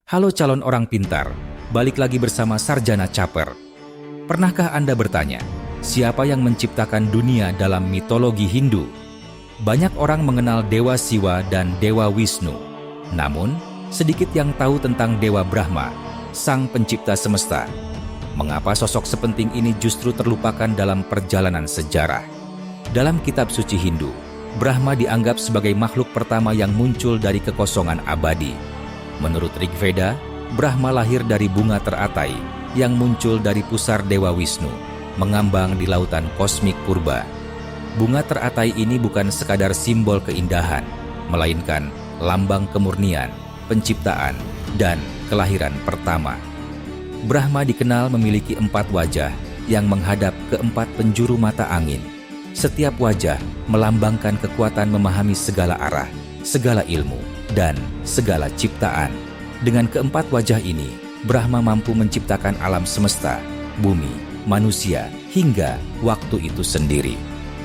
Halo calon orang pintar, balik lagi bersama Sarjana Caper. Pernahkah Anda bertanya, siapa yang menciptakan dunia dalam mitologi Hindu? Banyak orang mengenal Dewa Siwa dan Dewa Wisnu. Namun, sedikit yang tahu tentang Dewa Brahma, sang pencipta semesta. Mengapa sosok sepenting ini justru terlupakan dalam perjalanan sejarah? Dalam kitab suci Hindu, Brahma dianggap sebagai makhluk pertama yang muncul dari kekosongan abadi. Menurut Rigveda, Brahma lahir dari bunga teratai yang muncul dari pusar Dewa Wisnu, mengambang di lautan kosmik purba. Bunga teratai ini bukan sekadar simbol keindahan, melainkan lambang kemurnian, penciptaan, dan kelahiran pertama. Brahma dikenal memiliki 4 wajah yang menghadap ke 4 penjuru mata angin. Setiap wajah melambangkan kekuatan memahami segala arah, segala ilmu, dan segala ciptaan. Dengan keempat wajah ini, Brahma mampu menciptakan alam semesta, bumi, manusia, hingga waktu itu sendiri.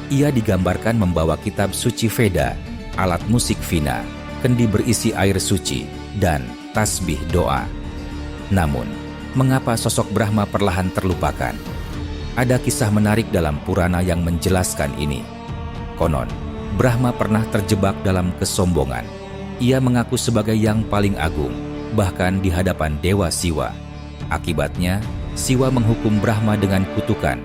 Ia digambarkan membawa kitab suci Veda, alat musik vina, kendi berisi air suci, dan tasbih doa. Namun, mengapa sosok Brahma perlahan terlupakan? Ada kisah menarik dalam Purana yang menjelaskan ini. Konon, Brahma pernah terjebak dalam kesombongan. Ia mengaku sebagai yang paling agung, bahkan di hadapan Dewa Siwa. Akibatnya, Siwa menghukum Brahma dengan kutukan.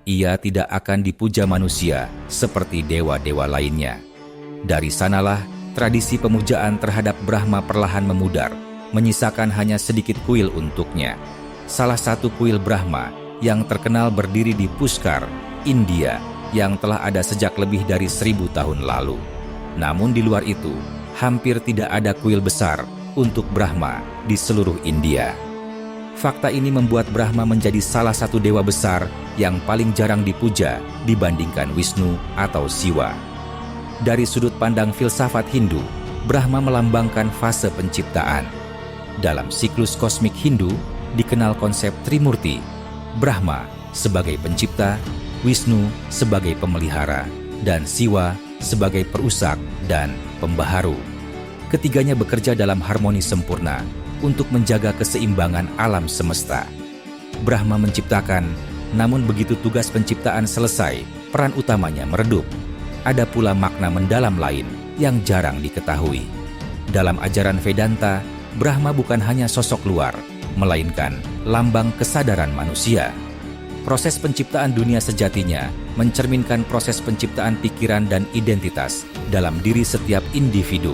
Ia tidak akan dipuja manusia seperti dewa-dewa lainnya. Dari sanalah, tradisi pemujaan terhadap Brahma perlahan memudar, menyisakan hanya sedikit kuil untuknya. Salah satu kuil Brahma yang terkenal berdiri di Pushkar, India, yang telah ada sejak lebih dari 1000 tahun lalu. Namun di luar itu, hampir tidak ada kuil besar untuk Brahma di seluruh India. Fakta ini membuat Brahma menjadi salah satu dewa besar yang paling jarang dipuja dibandingkan Wisnu atau Siwa. Dari sudut pandang filsafat Hindu, Brahma melambangkan fase penciptaan. Dalam siklus kosmik Hindu, dikenal konsep Trimurti, Brahma sebagai pencipta, Wisnu sebagai pemelihara, dan Siwa sebagai perusak dan pembaharu. Ketiganya bekerja dalam harmoni sempurna untuk menjaga keseimbangan alam semesta. Brahma menciptakan, namun begitu tugas penciptaan selesai, peran utamanya meredup. Ada pula makna mendalam lain yang jarang diketahui. Dalam ajaran Vedanta, Brahma bukan hanya sosok luar, melainkan lambang kesadaran manusia. Proses penciptaan dunia sejatinya mencerminkan proses penciptaan pikiran dan identitas dalam diri setiap individu.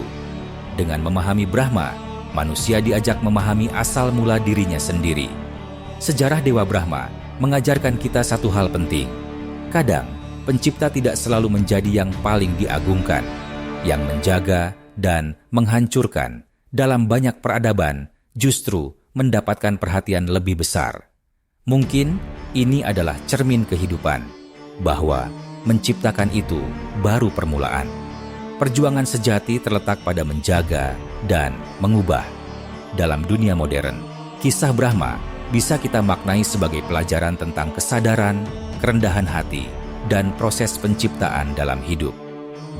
Dengan memahami Brahma, manusia diajak memahami asal mula dirinya sendiri. Sejarah Dewa Brahma mengajarkan kita satu hal penting. Kadang, pencipta tidak selalu menjadi yang paling diagungkan, yang menjaga dan menghancurkan dalam banyak peradaban justru mendapatkan perhatian lebih besar. Mungkin ini adalah cermin kehidupan, bahwa menciptakan itu baru permulaan. Perjuangan sejati terletak pada menjaga dan mengubah. Dalam dunia modern, kisah Brahma bisa kita maknai sebagai pelajaran tentang kesadaran, kerendahan hati, dan proses penciptaan dalam hidup.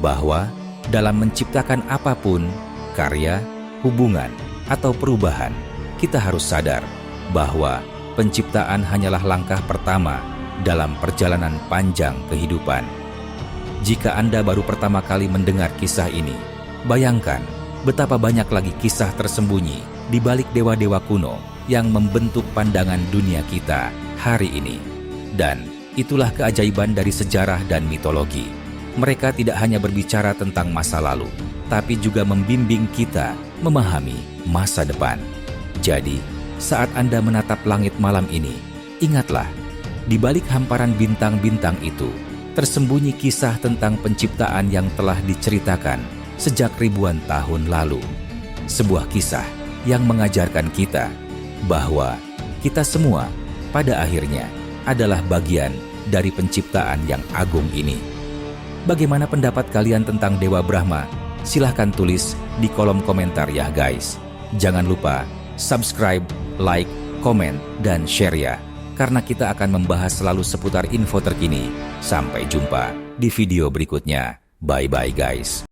Bahwa dalam menciptakan apapun, karya, hubungan, atau perubahan, kita harus sadar bahwa penciptaan hanyalah langkah pertama dalam perjalanan panjang kehidupan. Jika Anda baru pertama kali mendengar kisah ini, bayangkan betapa banyak lagi kisah tersembunyi di balik dewa-dewa kuno yang membentuk pandangan dunia kita hari ini. Dan itulah keajaiban dari sejarah dan mitologi. Mereka tidak hanya berbicara tentang masa lalu, tapi juga membimbing kita memahami masa depan. Jadi, saat Anda menatap langit malam ini, ingatlah, di balik hamparan bintang-bintang itu, tersembunyi kisah tentang penciptaan yang telah diceritakan sejak ribuan tahun lalu. Sebuah kisah yang mengajarkan kita bahwa kita semua pada akhirnya adalah bagian dari penciptaan yang agung ini. Bagaimana pendapat kalian tentang Dewa Brahma? Silahkan tulis di kolom komentar ya guys. Jangan lupa subscribe, like, komen, dan share ya. Karena kita akan membahas selalu seputar info terkini. Sampai jumpa di video berikutnya. Bye-bye guys.